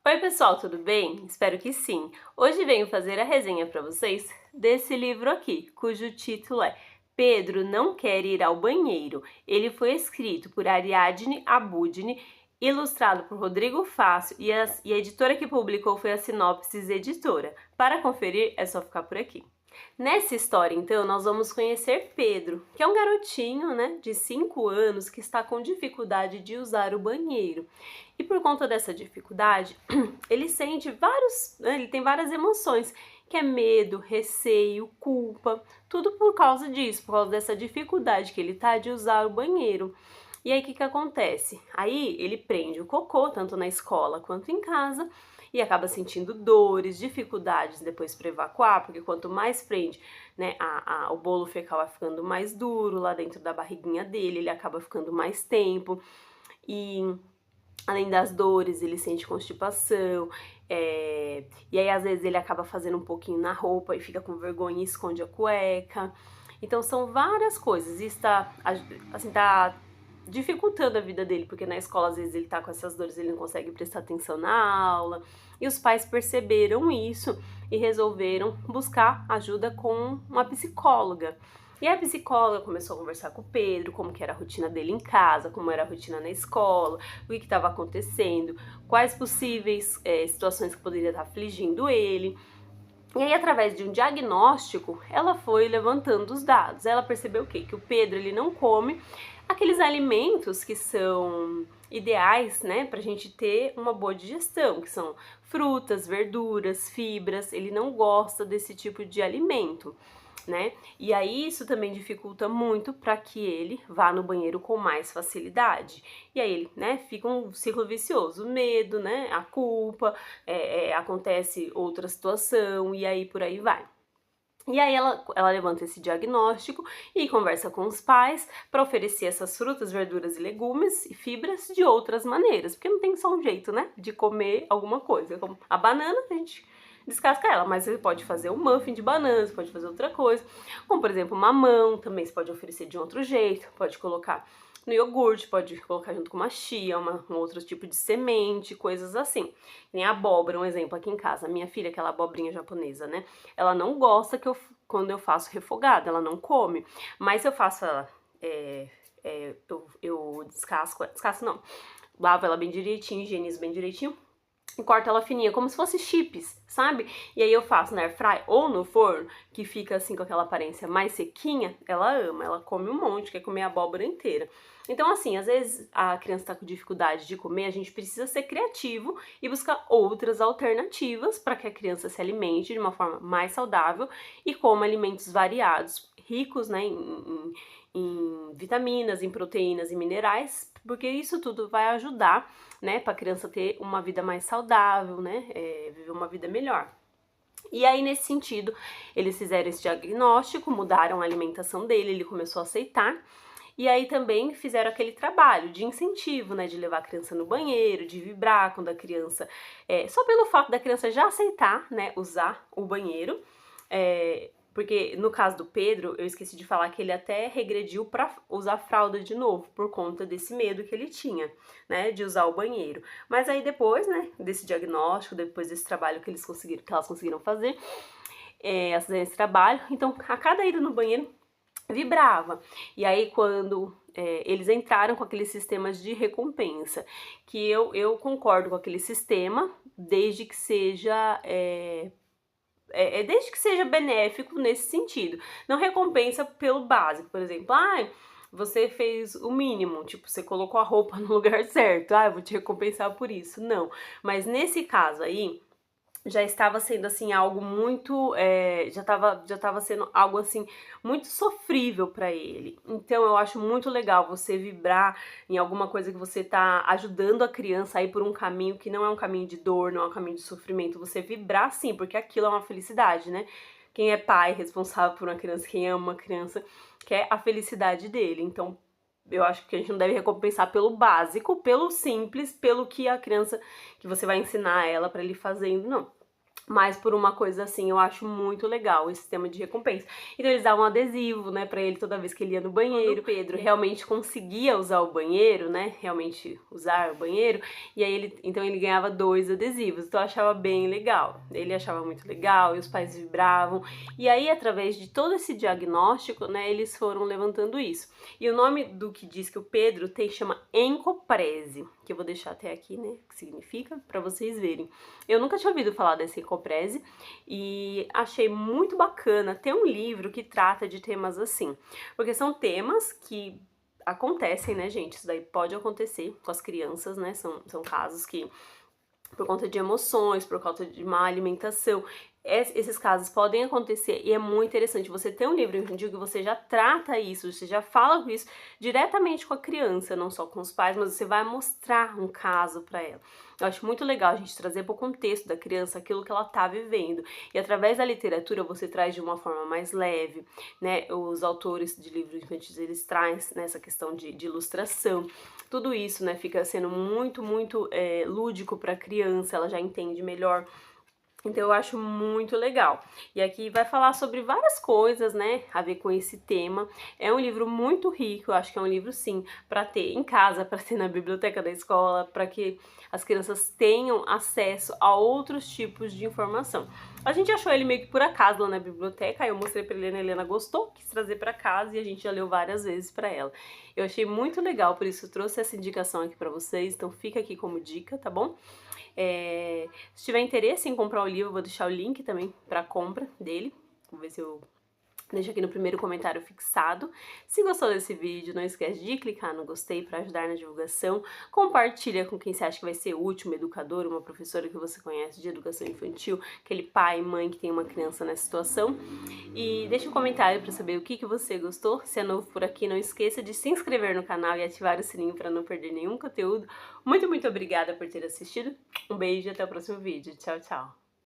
Oi pessoal, tudo bem? Espero que sim. Hoje venho fazer a resenha para vocês desse livro aqui, cujo título é Pedro não quer ir ao banheiro. Ele foi escrito por Ariadne Abudine, ilustrado por Rodrigo Fácio e a editora que publicou foi a Sinopsis Editora. Para conferir é só ficar por aqui. Nessa história, então, nós vamos conhecer Pedro, que é um garotinho, né, de 5 anos que está com dificuldade de usar o banheiro. E por conta dessa dificuldade, ele sente ele tem várias emoções, que é medo, receio, culpa, tudo por causa disso, por causa dessa dificuldade que ele tá de usar o banheiro. E aí o que acontece? Aí ele prende o cocô, tanto na escola quanto em casa, e acaba sentindo dores, dificuldades depois para evacuar, porque quanto mais prende, né, o bolo fecal vai ficando mais duro lá dentro da barriguinha dele, ele acaba ficando mais tempo, e além das dores, ele sente constipação, e aí às vezes ele acaba fazendo um pouquinho na roupa e fica com vergonha e esconde a cueca. Então são várias coisas, isso tá dificultando a vida dele, porque na escola às vezes ele tá com essas dores, ele não consegue prestar atenção na aula, e os pais perceberam isso e resolveram buscar ajuda com uma psicóloga. E a psicóloga começou a conversar com o Pedro, como que era a rotina dele em casa, como era a rotina na escola, o que estava acontecendo, quais possíveis situações que poderiam estar afligindo ele. E aí, através de um diagnóstico, ela foi levantando os dados. Ela percebeu o quê? Que o Pedro ele não come aqueles alimentos que são ideais, né, pra gente ter uma boa digestão, que são frutas, verduras, fibras. Ele não gosta desse tipo de alimento, né? E aí isso também dificulta muito para que ele vá no banheiro com mais facilidade. E aí ele, né, fica um ciclo vicioso, o medo, né, a culpa, acontece outra situação e aí por aí vai. E aí ela levanta esse diagnóstico e conversa com os pais para oferecer essas frutas, verduras e legumes e fibras de outras maneiras, porque não tem só um jeito, né, de comer alguma coisa. Como a banana, a gente descasca ela, mas você pode fazer um muffin de banana, você pode fazer outra coisa, como por exemplo mamão, também você pode oferecer de um outro jeito, pode colocar no iogurte, pode colocar junto com uma chia, um outro tipo de semente, coisas assim. Nem abóbora, um exemplo aqui em casa, a minha filha, aquela abobrinha japonesa, né? Ela não gosta quando eu faço refogada, ela não come, mas se eu faço ela, eu descasco não, lavo ela bem direitinho, higienizo bem direitinho, e corto ela fininha, como se fosse chips, sabe? E aí eu faço na airfry ou no forno, que fica assim com aquela aparência mais sequinha, ela ama, ela come um monte, quer comer a abóbora inteira. Então assim, às vezes a criança tá com dificuldade de comer, a gente precisa ser criativo e buscar outras alternativas para que a criança se alimente de uma forma mais saudável e coma alimentos variados, ricos, né, em vitaminas, em proteínas e minerais, porque isso tudo vai ajudar, né, para a criança ter uma vida mais saudável, né, viver uma vida melhor. E aí, nesse sentido, eles fizeram esse diagnóstico, mudaram a alimentação dele, ele começou a aceitar. E aí também fizeram aquele trabalho de incentivo, né, de levar a criança no banheiro, de vibrar quando a criança, só pelo fato da criança já aceitar, né, usar o banheiro, porque no caso do Pedro, eu esqueci de falar que ele até regrediu para usar fralda de novo, por conta desse medo que ele tinha, né, de usar o banheiro. Mas aí depois, né, desse diagnóstico, depois desse trabalho que elas conseguiram fazer, esse trabalho, então a cada ida no banheiro vibrava. E aí quando eles entraram com aqueles sistemas de recompensa, que eu concordo com aquele sistema, desde que seja desde que seja benéfico nesse sentido. Não recompensa pelo básico, por exemplo, você fez o mínimo, tipo, você colocou a roupa no lugar certo, eu vou te recompensar por isso. Não, mas nesse caso aí, já estava sendo assim algo muito, já estava sendo algo assim muito sofrível para ele. Então eu acho muito legal você vibrar em alguma coisa que você tá ajudando a criança a ir por um caminho que não é um caminho de dor, não é um caminho de sofrimento. Você vibrar sim, porque aquilo é uma felicidade, né? Quem é pai, responsável por uma criança, quem ama uma criança, quer a felicidade dele. Então eu acho que a gente não deve recompensar pelo básico, pelo simples, pelo que a criança, que você vai ensinar ela para ele fazendo, não. mas por uma coisa assim, eu acho muito legal esse sistema de recompensa. Então eles davam um adesivo, né, pra ele toda vez que ele ia no banheiro. Quando o Pedro realmente conseguia usar o banheiro, né, realmente usar o banheiro, e aí então ele ganhava 2 adesivos. Então eu achava bem legal. Ele achava muito legal e os pais vibravam. E aí, através de todo esse diagnóstico, né, eles foram levantando isso. E o nome do que diz que o Pedro tem chama encoprese, que eu vou deixar até aqui, né, o que significa, pra vocês verem. Eu nunca tinha ouvido falar dessa encoprese e achei muito bacana ter um livro que trata de temas assim, porque são temas que acontecem, né, gente? Isso daí pode acontecer com as crianças, né? São casos que, por conta de emoções, por conta de má alimentação, esses casos podem acontecer e é muito interessante você ter um livro infantil que você já trata isso, você já fala com isso diretamente com a criança, não só com os pais, mas você vai mostrar um caso para ela. Eu acho muito legal a gente trazer para o contexto da criança aquilo que ela tá vivendo e através da literatura você traz de uma forma mais leve, né? Os autores de livros infantis eles trazem nessa questão de ilustração, tudo isso, né? Fica sendo muito lúdico para a criança, ela já entende melhor. Então eu acho muito legal. E aqui vai falar sobre várias coisas, né, a ver com esse tema. É um livro muito rico, eu acho que é um livro sim para ter em casa, para ter na biblioteca da escola, para que as crianças tenham acesso a outros tipos de informação. A gente achou ele meio que por acaso lá na biblioteca, aí eu mostrei para Helena, a Helena gostou, quis trazer para casa e a gente já leu várias vezes para ela. Eu achei muito legal, por isso eu trouxe essa indicação aqui para vocês, então fica aqui como dica, tá bom? Se tiver interesse em comprar o livro, eu vou deixar o link também para compra dele. Vou ver se eu deixo aqui no primeiro comentário fixado. Se gostou desse vídeo, não esquece de clicar no gostei para ajudar na divulgação. Compartilha com quem você acha que vai ser útil, uma educadora, uma professora que você conhece de educação infantil, aquele pai, mãe que tem uma criança nessa situação. E deixa um comentário para saber o que você gostou. Se é novo por aqui, não esqueça de se inscrever no canal e ativar o sininho para não perder nenhum conteúdo. Muito obrigada por ter assistido. Um beijo e até o próximo vídeo. Tchau, tchau!